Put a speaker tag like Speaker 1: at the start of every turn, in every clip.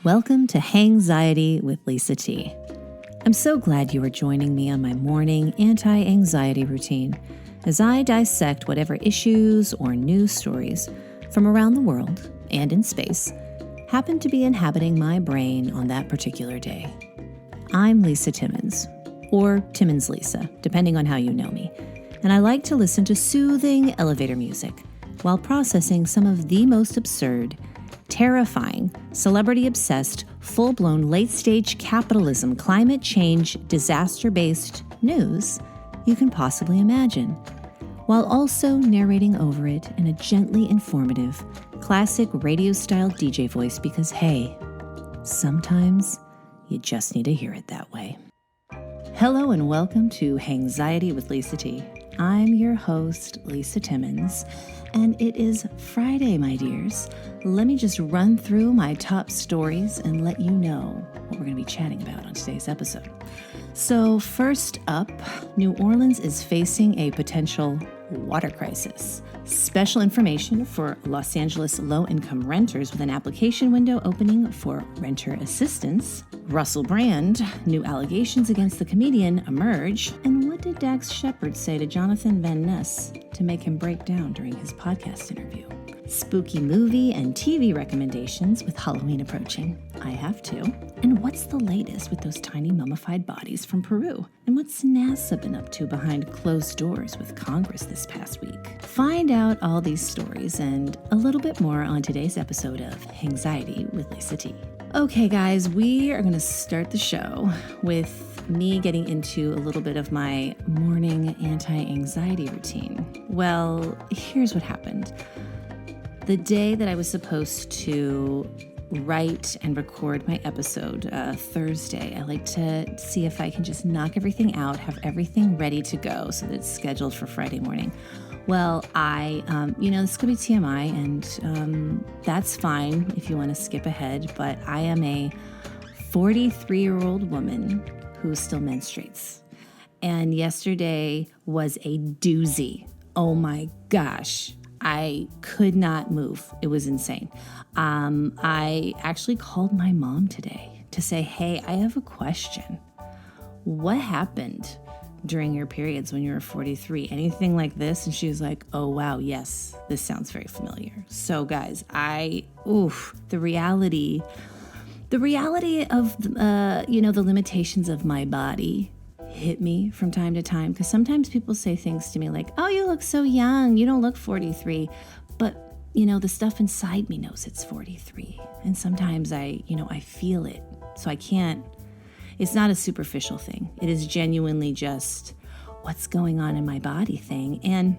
Speaker 1: Welcome to Hangxiety with Lisa T. I'm so glad you are joining me on my morning anti-anxiety routine as I dissect whatever issues or news stories from around the world and in space happen to be inhabiting my brain on that particular day. I'm Lisa Timmons, or Timmons Lisa, depending on how you know me, and I like to listen to soothing elevator music while processing some of the most absurd, terrifying, celebrity-obsessed, full-blown late-stage capitalism, climate change, disaster-based news you can possibly imagine, while also narrating over it in a gently informative, classic radio-style DJ voice because, hey, sometimes you just need to hear it that way. Hello and welcome to Hangxiety with Lisa T. I'm your host, Lisa Timmons, and it is Friday, my dears. Let me just run through my top stories and let you know what we're going to be chatting about on today's episode. So first up, New Orleans is facing a potential water crisis. Special information for Los Angeles low-income renters with an application window opening for renter assistance. Russell Brand, new allegations against the comedian emerge. And what did Dax Shepard say to Jonathan Van Ness to make him break down during his podcast interview? Spooky movie and TV recommendations with Halloween approaching. I have to. And what's the latest with those tiny mummified bodies from Peru? And what's NASA been up to behind closed doors with Congress this past week? Find out all these stories and a little bit more on today's episode of Hangxiety with Lisa T. Okay, guys, we are going to start the show with me getting into a little bit of my morning anti-anxiety routine. Well, here's what happened. The day that I was supposed to write and record my episode, Thursday, I like to see if I can just knock everything out, have everything ready to go so that it's scheduled for Friday morning. Well, this could be TMI, and that's fine if you want to skip ahead, but I am a 43-year-old woman who still menstruates. And yesterday was a doozy. Oh my gosh. I could not move. It was insane. I actually called my mom today to say, hey, I have a question. What happened during your periods when you were 43? Anything like this? And she was like, oh, wow, yes, this sounds very familiar. So guys, the reality of, the limitations of my body hit me from time to time, because sometimes people say things to me like, oh, you look so young, you don't look 43, but the stuff inside me knows it's 43, and sometimes I feel it, so I can't. It's not a superficial thing. It is genuinely just what's going on in my body thing. And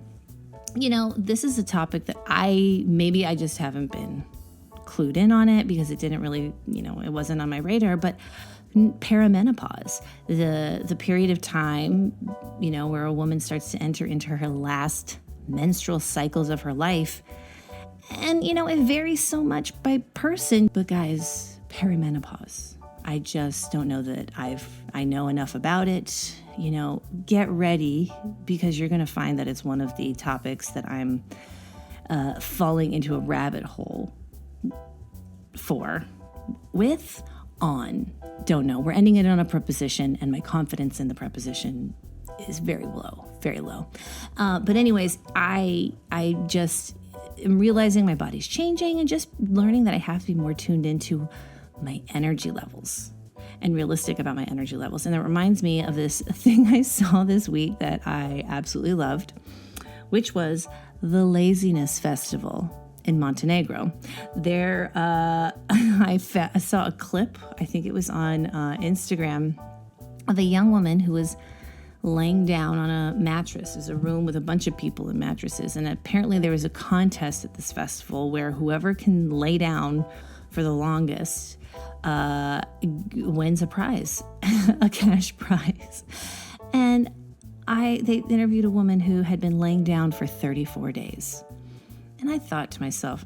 Speaker 1: this is a topic that I just haven't been clued in on it because it didn't really, it wasn't on my radar, but perimenopause, the period of time, where a woman starts to enter into her last menstrual cycles of her life. And, it varies so much by person. But guys, perimenopause, I just don't know that I know enough about it. Get ready, because you're going to find that it's one of the topics that I'm falling into a rabbit hole don't know. We're ending it on a preposition, and my confidence in the preposition is very low, very low. But anyways, I just am realizing my body's changing and just learning that I have to be more tuned into my energy levels and realistic about my energy levels. And that reminds me of this thing I saw this week that I absolutely loved, which was the Lazyness Festival in Montenegro. There, I saw a clip, I think it was on Instagram, of a young woman who was laying down on a mattress. There's a room with a bunch of people in mattresses, and apparently there was a contest at this festival where whoever can lay down for the longest wins a prize, a cash prize. And they interviewed a woman who had been laying down for 34 days. And I thought to myself,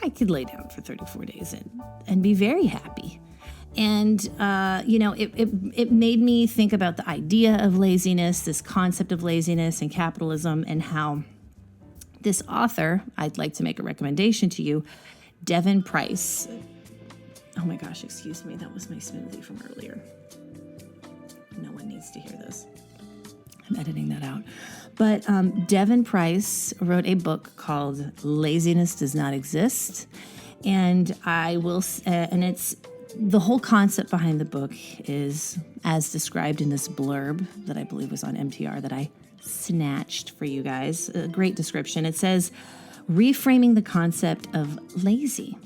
Speaker 1: I could lay down for 34 days and be very happy. And, it made me think about the idea of laziness, this concept of laziness and capitalism, and how this author, I'd like to make a recommendation to you, Devin Price, Oh my gosh, excuse me. That was my smoothie from earlier. No one needs to hear this. I'm editing that out. But Devin Price wrote a book called Laziness Does Not Exist. And it's the whole concept behind the book is as described in this blurb that I believe was on MTR that I snatched for you guys. A great description. It says, reframing the concept of lazy.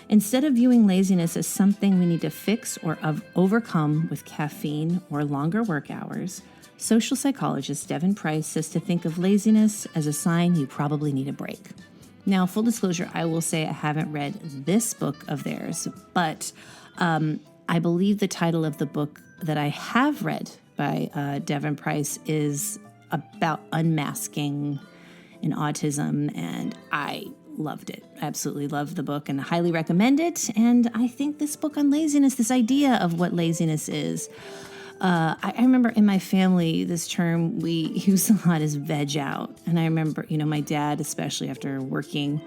Speaker 1: Instead of viewing laziness as something we need to fix or overcome with caffeine or longer work hours, social psychologist Devin Price says to think of laziness as a sign you probably need a break. Now, full disclosure, I will say I haven't read this book of theirs, but I believe the title of the book that I have read by Devin Price is about unmasking and autism, and I loved it. Absolutely loved the book and highly recommend it. And I think this book on laziness, this idea of what laziness is, I remember in my family, this term we use a lot is veg out. And I remember, my dad, especially after working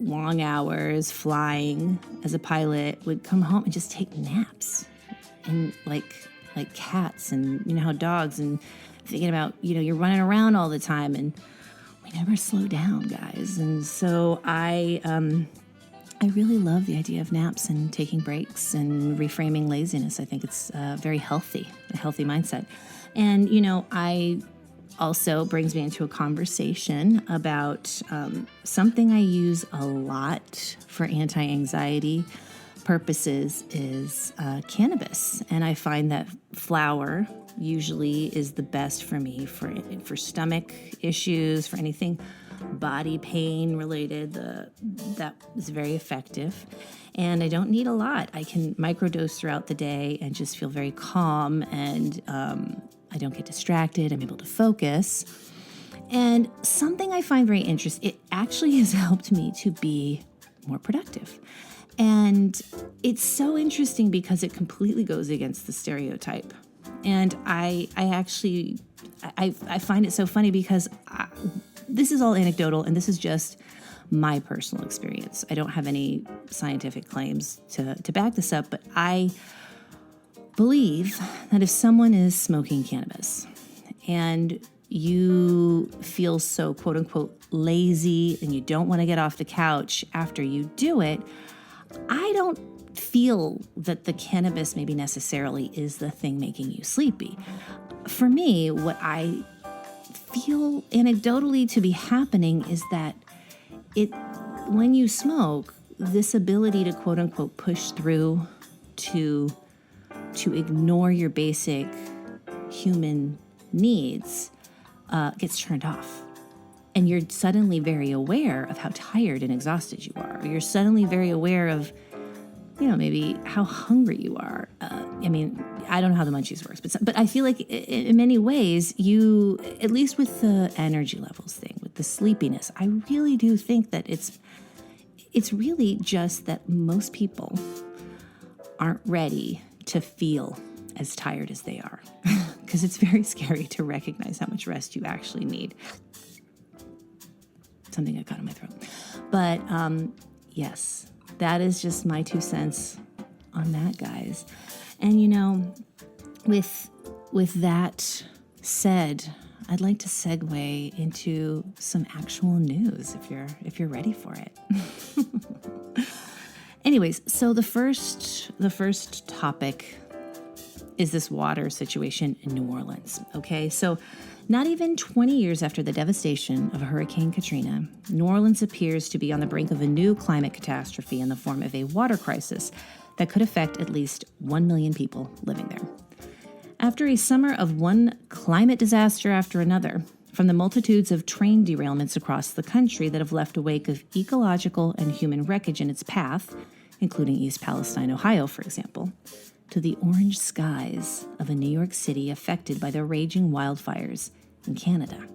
Speaker 1: long hours, flying as a pilot, would come home and just take naps. And like cats and, how dogs, and thinking about, you're running around all the time and we never slow down, guys. And so I really love the idea of naps and taking breaks and reframing laziness. I think it's very healthy, a healthy mindset. And, I also brings me into a conversation about something I use a lot for anti-anxiety purposes is cannabis. And I find that flower usually is the best for me for stomach issues, for anything body pain related. That is very effective. And I don't need a lot. I can microdose throughout the day and just feel very calm, and I don't get distracted. I'm able to focus. And something I find very interesting, it actually has helped me to be more productive. And it's so interesting because it completely goes against the stereotype. And I find it so funny because this is all anecdotal and this is just my personal experience. I don't have any scientific claims to back this up, but I believe that if someone is smoking cannabis and you feel so quote unquote lazy and you don't want to get off the couch after you do it, I don't feel that the cannabis maybe necessarily is the thing making you sleepy. For me, what I feel anecdotally to be happening is that when you smoke, this ability to quote unquote push through to ignore your basic human needs gets turned off. And you're suddenly very aware of how tired and exhausted you are. Or you're suddenly very aware of, maybe how hungry you are. I don't know how the munchies works, but I feel like in many ways you, at least with the energy levels thing, with the sleepiness, I really do think that it's really just that most people aren't ready to feel as tired as they are, because it's very scary to recognize how much rest you actually need. Something got caught in my throat. But yes, that is just my 2 cents on that, guys. And with that said, I'd like to segue into some actual news if you're ready for it. Anyways, so the first topic is this water situation in New Orleans. Okay, so not even 20 years after the devastation of Hurricane Katrina, New Orleans appears to be on the brink of a new climate catastrophe in the form of a water crisis that could affect at least 1 million people living there. After a summer of one climate disaster after another, from the multitudes of train derailments across the country that have left a wake of ecological and human wreckage in its path, including East Palestine, Ohio, for example, to the orange skies of a New York City affected by the raging wildfires in Canada.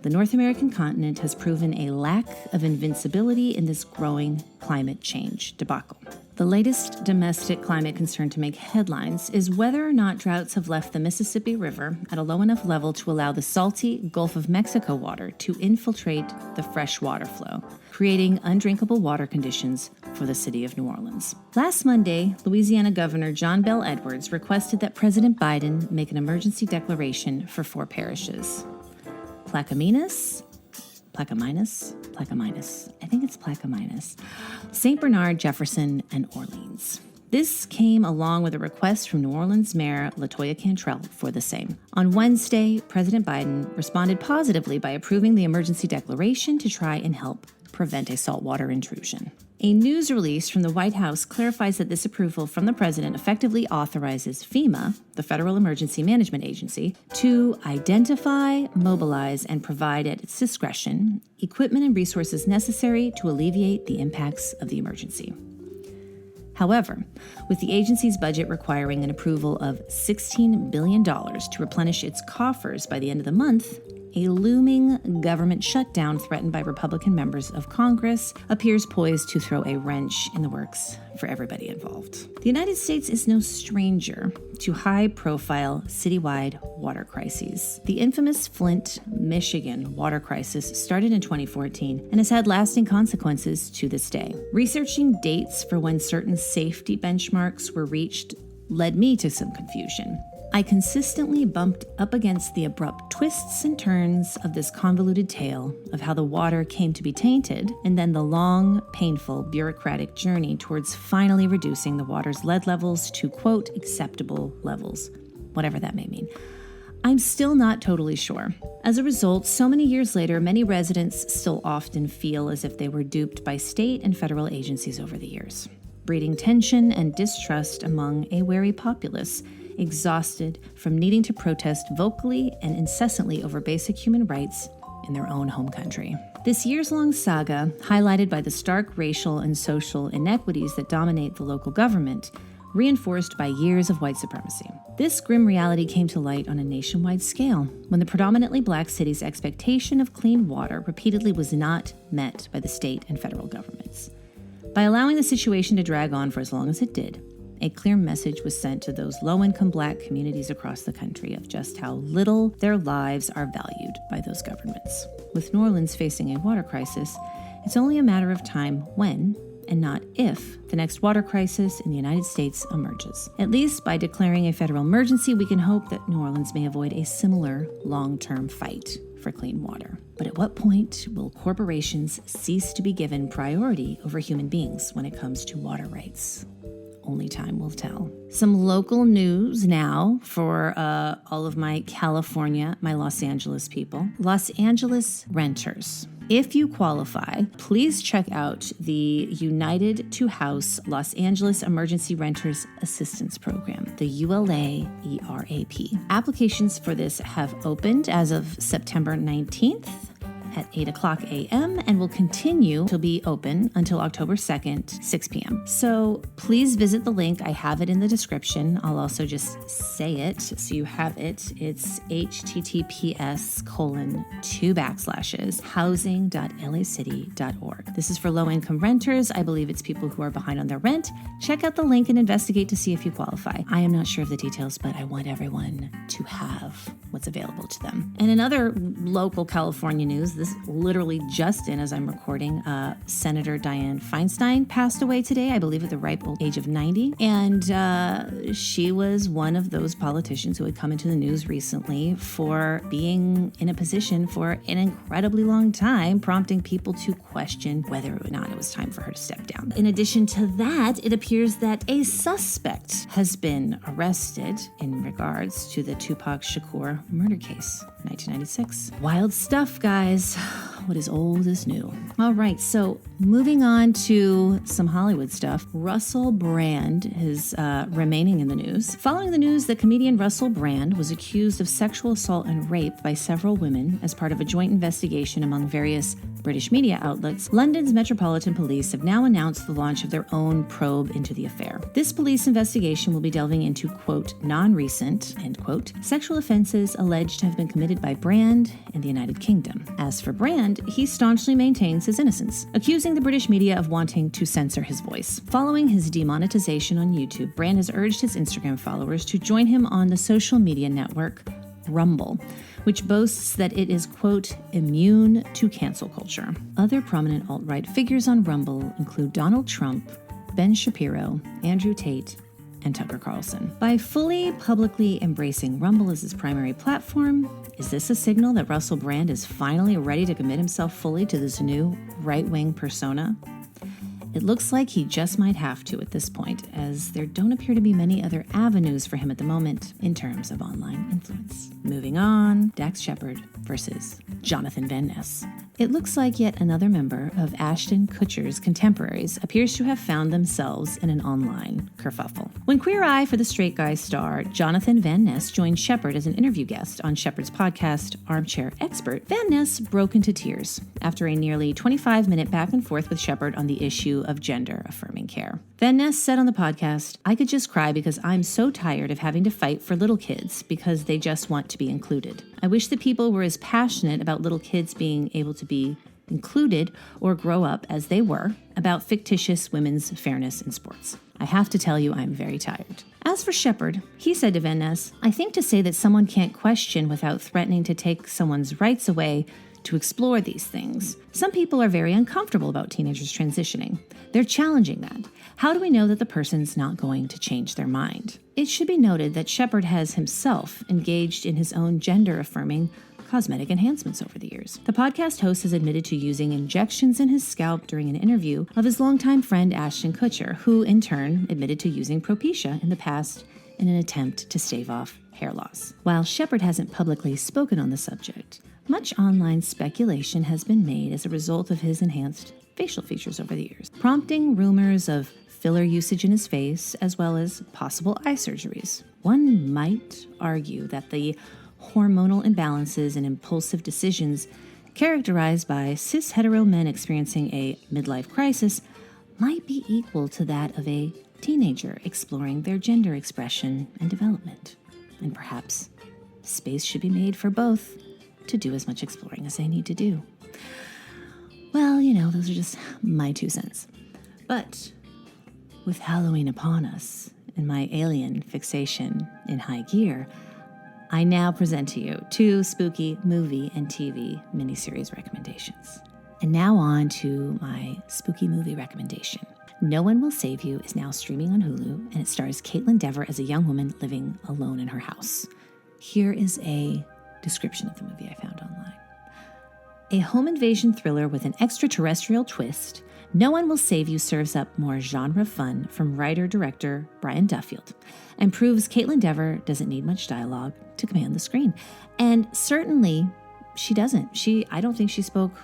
Speaker 1: The North American continent has proven a lack of invincibility in this growing climate change debacle. The latest domestic climate concern to make headlines is whether or not droughts have left the Mississippi River at a low enough level to allow the salty Gulf of Mexico water to infiltrate the fresh water flow, creating undrinkable water conditions for the city of New Orleans. Last Monday, Louisiana Governor John Bel Edwards requested that President Biden make an emergency declaration for 4 parishes: Plaquemines, I think it's Plaquemines, St. Bernard, Jefferson, and Orleans. This came along with a request from New Orleans Mayor LaToya Cantrell for the same. On Wednesday, President Biden responded positively by approving the emergency declaration to try and help prevent a saltwater intrusion. A news release from the White House clarifies that this approval from the president effectively authorizes FEMA, the Federal Emergency Management Agency, to identify, mobilize, and provide at its discretion equipment and resources necessary to alleviate the impacts of the emergency. However, with the agency's budget requiring an approval of $16 billion to replenish its coffers by the end of the month, a looming government shutdown threatened by Republican members of Congress appears poised to throw a wrench in the works for everybody involved. The United States is no stranger to high-profile citywide water crises. The infamous Flint, Michigan water crisis started in 2014 and has had lasting consequences to this day. Researching dates for when certain safety benchmarks were reached led me to some confusion. I consistently bumped up against the abrupt twists and turns of this convoluted tale of how the water came to be tainted, and then the long, painful, bureaucratic journey towards finally reducing the water's lead levels to, quote, acceptable levels, whatever that may mean. I'm still not totally sure. As a result, so many years later, many residents still often feel as if they were duped by state and federal agencies over the years, breeding tension and distrust among a wary populace, exhausted from needing to protest vocally and incessantly over basic human rights in their own home country. This years-long saga, highlighted by the stark racial and social inequities that dominate the local government, reinforced by years of white supremacy. This grim reality came to light on a nationwide scale when the predominantly black city's expectation of clean water repeatedly was not met by the state and federal governments. By allowing the situation to drag on for as long as it did, a clear message was sent to those low-income black communities across the country of just how little their lives are valued by those governments. With New Orleans facing a water crisis, it's only a matter of time when, and not if, the next water crisis in the United States emerges. At least by declaring a federal emergency, we can hope that New Orleans may avoid a similar long-term fight for clean water. But at what point will corporations cease to be given priority over human beings when it comes to water rights? Only time will tell. Some local news now for all of my Los Angeles people. Los Angeles renters. If you qualify, please check out the United to House Los Angeles Emergency Renters Assistance Program, the ULAERAP. Applications for this have opened as of September 19th. At 8 o'clock a.m. and will continue to be open until October 2nd, 6 p.m. So please visit the link. I have it in the description. I'll also just say it so you have it. It's https://housing.lacity.org. This is for low-income renters. I believe it's people who are behind on their rent. Check out the link and investigate to see if you qualify. I am not sure of the details, but I want everyone to have what's available to them. And in other local California news, this literally just in as I'm recording, Senator Dianne Feinstein passed away today, I believe at the ripe old age of 90. And she was one of those politicians who had come into the news recently for being in a position for an incredibly long time, prompting people to question whether or not it was time for her to step down. In addition to that, it appears that a suspect has been arrested in regards to the Tupac Shakur murder case, 1996. Wild stuff, guys. What is old is new. All right, so moving on to some Hollywood stuff. Russell Brand is remaining in the news. Following the news that comedian Russell Brand was accused of sexual assault and rape by several women as part of a joint investigation among various British media outlets, London's Metropolitan Police have now announced the launch of their own probe into the affair. This police investigation will be delving into, quote, non-recent, end quote, sexual offenses alleged to have been committed by Brand in the United Kingdom. As for Brand, he staunchly maintains his innocence, accusing the British media of wanting to censor his voice. Following his demonetization on YouTube, Brand has urged his Instagram followers to join him on the social media network Rumble, which boasts that it is, quote, immune to cancel culture. Other prominent alt-right figures on Rumble include Donald Trump, Ben Shapiro, Andrew Tate, and Tucker Carlson. By fully publicly embracing Rumble as his primary platform, is this a signal that Russell Brand is finally ready to commit himself fully to this new right-wing persona? It looks like he just might have to at this point, as there don't appear to be many other avenues for him at the moment in terms of online influence. Moving on, Dax Shepard versus Jonathan Van Ness. It looks like yet another member of Ashton Kutcher's contemporaries appears to have found themselves in an online kerfuffle. When Queer Eye for the Straight Guy star Jonathan Van Ness joined Shepard as an interview guest on Shepard's podcast, Armchair Expert, Van Ness broke into tears after a nearly 25-minute back and forth with Shepard on the issue of gender-affirming care. Van Ness said on the podcast, "I could just cry because I'm so tired of having to fight for little kids because they just want to be included. I wish that people were as passionate about little kids being able to be included or grow up as they were about fictitious women's fairness in sports. I have to tell you, I'm very tired." As for Shepard, he said to Van Ness, "I think to say that someone can't question without threatening to take someone's rights away to explore these things. Some people are very uncomfortable about teenagers transitioning. They're challenging that. How do we know that the person's not going to change their mind?" It should be noted that Shepard has himself engaged in his own gender-affirming cosmetic enhancements over the years. The podcast host has admitted to using injections in his scalp during an interview of his longtime friend Ashton Kutcher, who in turn admitted to using Propecia in the past in an attempt to stave off hair loss. While Shepard hasn't publicly spoken on the subject, much online speculation has been made as a result of his enhanced facial features over the years, prompting rumors of filler usage in his face as well as possible eye surgeries. One might argue that the hormonal imbalances and impulsive decisions characterized by cis-hetero men experiencing a midlife crisis might be equal to that of a teenager exploring their gender expression and development. And perhaps space should be made for both to do as much exploring as they need to do. Well, those are just my 2 cents. But with Halloween upon us and my alien fixation in high gear, I now present to you 2 spooky movie and TV miniseries recommendations. And now on to my spooky movie recommendation. No One Will Save You is now streaming on Hulu, and it stars Caitlin Dever as a young woman living alone in her house. Here is a description of the movie I found online. A home invasion thriller with an extraterrestrial twist, No One Will Save You serves up more genre fun from writer-director Brian Duffield and proves Caitlin Dever doesn't need much dialogue to command the screen. And certainly, she doesn't. I don't think she spoke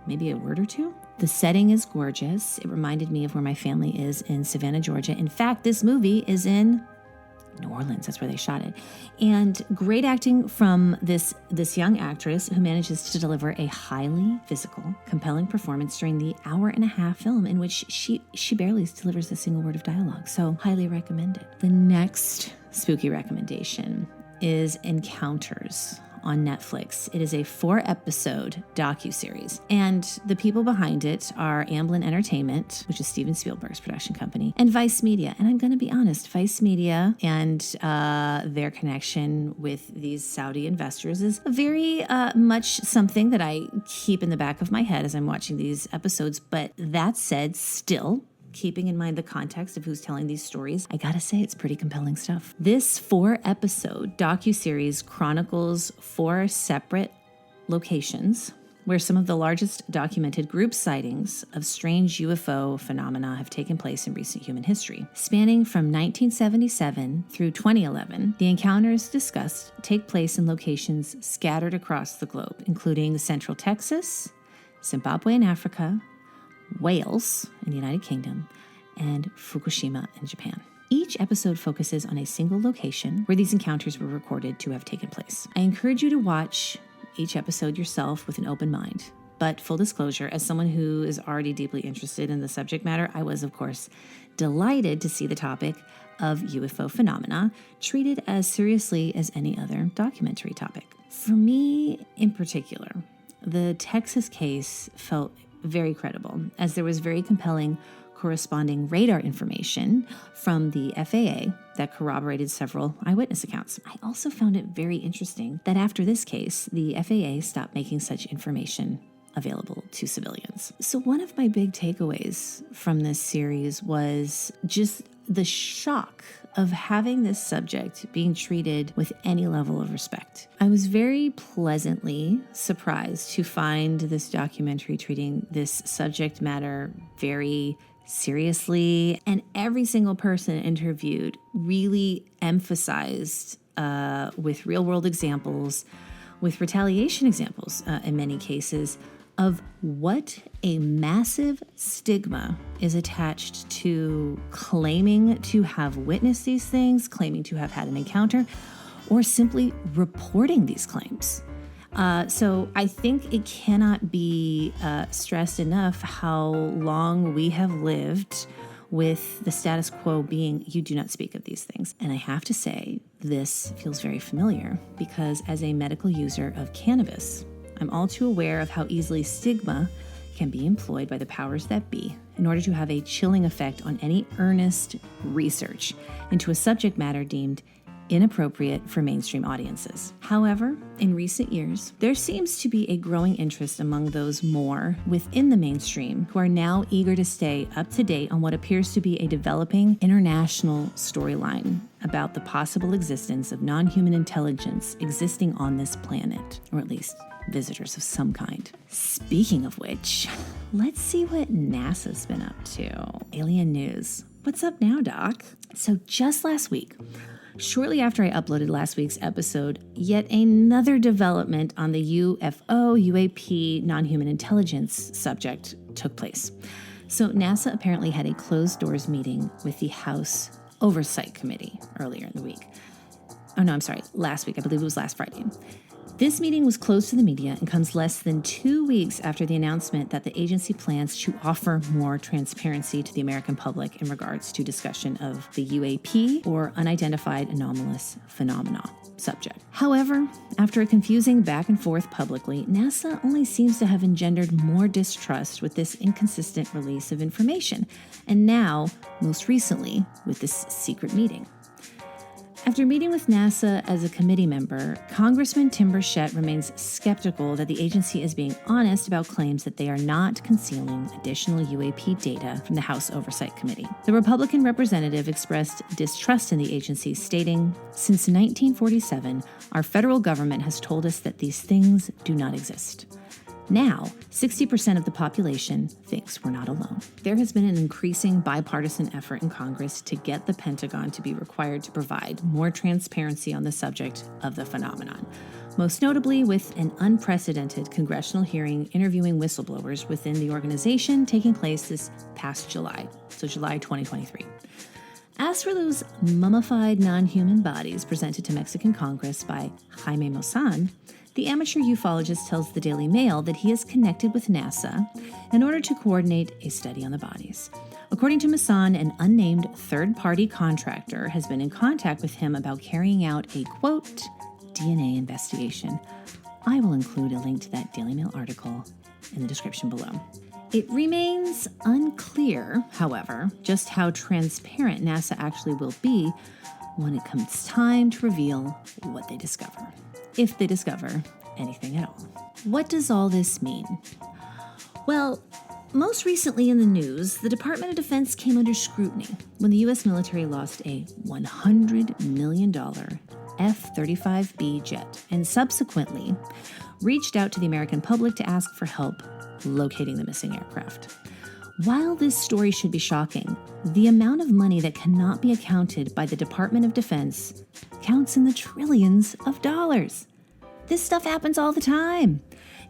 Speaker 1: maybe a word or 2. The setting is gorgeous. It reminded me of where my family is in Savannah, Georgia. In fact, this movie is in New Orleans. That's where they shot it. And great acting from this young actress who manages to deliver a highly physical, compelling performance during the hour-and-a-half film in which she barely delivers a single word of dialogue. So highly recommended. The next spooky recommendation is Encounters on Netflix. It is a 4-episode docuseries, and the people behind it are Amblin Entertainment, which is Steven Spielberg's production company, and Vice Media. And I'm going to be honest, Vice Media and their connection with these Saudi investors is very much something that I keep in the back of my head as I'm watching these episodes. But that said, still, keeping in mind the context of who's telling these stories, I gotta say it's pretty compelling stuff. This 4-episode docuseries chronicles 4 separate locations where some of the largest documented group sightings of strange UFO phenomena have taken place in recent human history. Spanning from 1977 through 2011, the encounters discussed take place in locations scattered across the globe, including Central Texas, Zimbabwe in Africa, Wales in the United Kingdom, and Fukushima in Japan. Each episode focuses on a single location where these encounters were recorded to have taken place. I encourage you to watch each episode yourself with an open mind. But full disclosure, as someone who is already deeply interested in the subject matter, I was, of course, delighted to see the topic of UFO phenomena treated as seriously as any other documentary topic. For me, in particular, the Texas case felt very credible, as there was very compelling corresponding radar information from the FAA that corroborated several eyewitness accounts. I also found it very interesting that after this case, the FAA stopped making such information available to civilians. So one of my big takeaways from this series was just the shock of having this subject being treated with any level of respect. I was very pleasantly surprised to find this documentary treating this subject matter very seriously, and every single person interviewed really emphasized with real-world examples, with retaliation examples in many cases, of what a massive stigma is attached to claiming to have witnessed these things, claiming to have had an encounter, or simply reporting these claims. So I think it cannot be stressed enough how long we have lived with the status quo being you do not speak of these things. And I have to say, this feels very familiar because as a medical user of cannabis, I'm all too aware of how easily stigma can be employed by the powers that be in order to have a chilling effect on any earnest research into a subject matter deemed inappropriate for mainstream audiences. However, in recent years, there seems to be a growing interest among those more within the mainstream who are now eager to stay up to date on what appears to be a developing international storyline about the possible existence of non-human intelligence existing on this planet, or at least visitors of some kind. Speaking of which, let's see what NASA's been up to. Alien news. What's up now, Doc? So just last week, shortly after I uploaded last week's episode, yet another development on the UFO, UAP, non-human intelligence subject took place. So NASA apparently had a closed-doors meeting with the House Oversight Committee earlier in the week. Oh, no, I'm sorry, last week. I believe it was last Friday. This meeting was closed to the media and comes less than 2 weeks after the announcement that the agency plans to offer more transparency to the American public in regards to discussion of the UAP, or unidentified anomalous phenomena, subject. However, after a confusing back and forth publicly, NASA only seems to have engendered more distrust with this inconsistent release of information, and now, most recently, with this secret meeting. After meeting with NASA as a committee member, Congressman Tim Burchett remains skeptical that the agency is being honest about claims that they are not concealing additional UAP data from the House Oversight Committee. The Republican representative expressed distrust in the agency, stating, "Since 1947, our federal government has told us that these things do not exist. Now, 60% of the population thinks we're not alone." There has been an increasing bipartisan effort in Congress to get the Pentagon to be required to provide more transparency on the subject of the phenomenon, most notably with an unprecedented congressional hearing interviewing whistleblowers within the organization taking place this past July, so July 2023. As for those mummified non-human bodies presented to Mexican Congress by Jaime Maussan, the amateur ufologist tells the Daily Mail that he is connected with NASA in order to coordinate a study on the bodies. According to Maussan, an unnamed third-party contractor has been in contact with him about carrying out a, quote, DNA investigation. I will include a link to that Daily Mail article in the description below. It remains unclear, however, just how transparent NASA actually will be when it comes time to reveal what they discover, if they discover anything at all. What does all this mean? Well, most recently in the news, the Department of Defense came under scrutiny when the U.S. military lost a $100 million F-35B jet and subsequently reached out to the American public to ask for help locating the missing aircraft. While this story should be shocking, the amount of money that cannot be accounted by the Department of Defense counts in the trillions of dollars. This stuff happens all the time.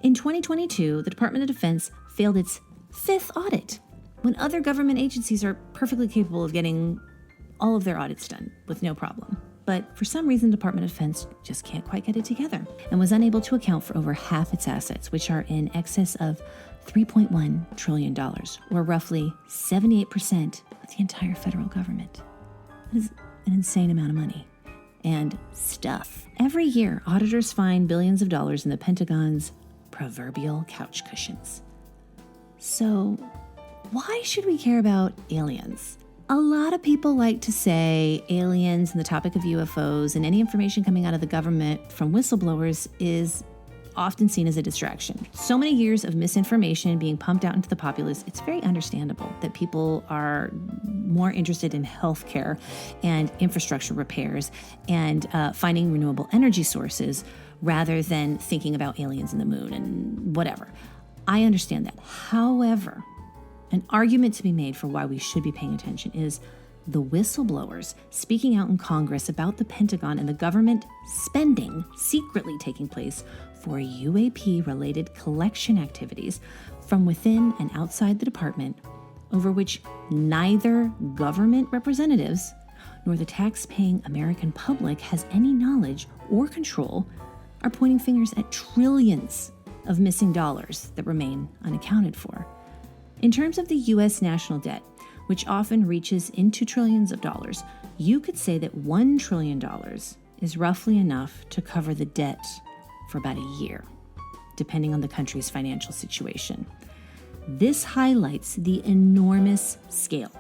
Speaker 1: In 2022, the Department of Defense failed its 5th audit, when other government agencies are perfectly capable of getting all of their audits done with no problem. But for some reason, the Department of Defense just can't quite get it together and was unable to account for over half its assets, which are in excess of $3.1 trillion, or roughly 78% of the entire federal government. That is an insane amount of money. And stuff. Every year, auditors find billions of dollars in the Pentagon's proverbial couch cushions. So, Why should we care about aliens? A lot of people like to say aliens and the topic of UFOs and any information coming out of the government from whistleblowers is often seen as a distraction. So many years of misinformation being pumped out into the populace, it's very understandable that people are more interested in healthcare and infrastructure repairs and finding renewable energy sources rather than thinking about aliens and the moon and whatever. I understand that. However, an argument to be made for why we should be paying attention is the whistleblowers speaking out in Congress about the Pentagon and the government spending secretly taking place for UAP-related collection activities from within and outside the department, over which neither government representatives nor the tax-paying American public has any knowledge or control, are pointing fingers at trillions of missing dollars that remain unaccounted for. In terms of the U.S. national debt, which often reaches into trillions of dollars, you could say that $1 trillion is roughly enough to cover the debt for about a year, depending on the country's financial situation. This highlights the enormous scale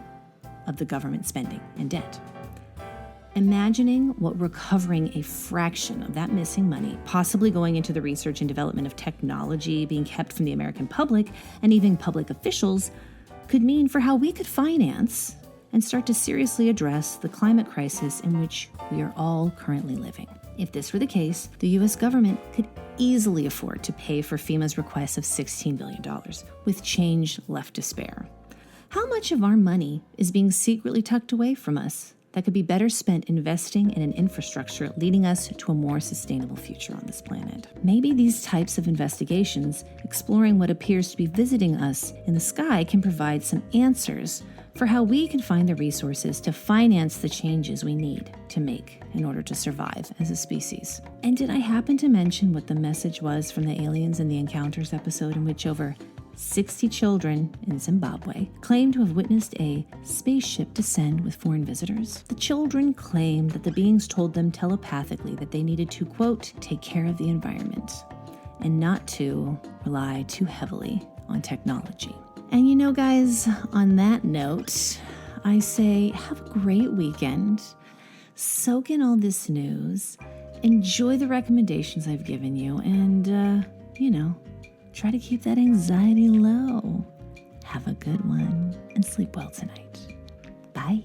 Speaker 1: of the government spending and debt. Imagining what recovering a fraction of that missing money, possibly going into the research and development of technology being kept from the American public and even public officials, could mean for how we could finance and start to seriously address the climate crisis in which we are all currently living. If this were the case, the U.S. government could easily afford to pay for FEMA's request of $16 billion, with change left to spare. How much of our money is being secretly tucked away from us that could be better spent investing in an infrastructure leading us to a more sustainable future on this planet? Maybe these types of investigations, exploring what appears to be visiting us in the sky, can provide some answers for how we can find the resources to finance the changes we need to make in order to survive as a species. And did I happen to mention what the message was from the Aliens and the Encounters episode, in which over 60 children in Zimbabwe claim to have witnessed a spaceship descend with foreign visitors? The children claim that the beings told them telepathically that they needed to, quote, take care of the environment and not to rely too heavily on technology. And you know, guys, on that note, I say have a great weekend. Soak in all this news. Enjoy the recommendations I've given you. And, try to keep that anxiety low. Have a good one and sleep well tonight. Bye.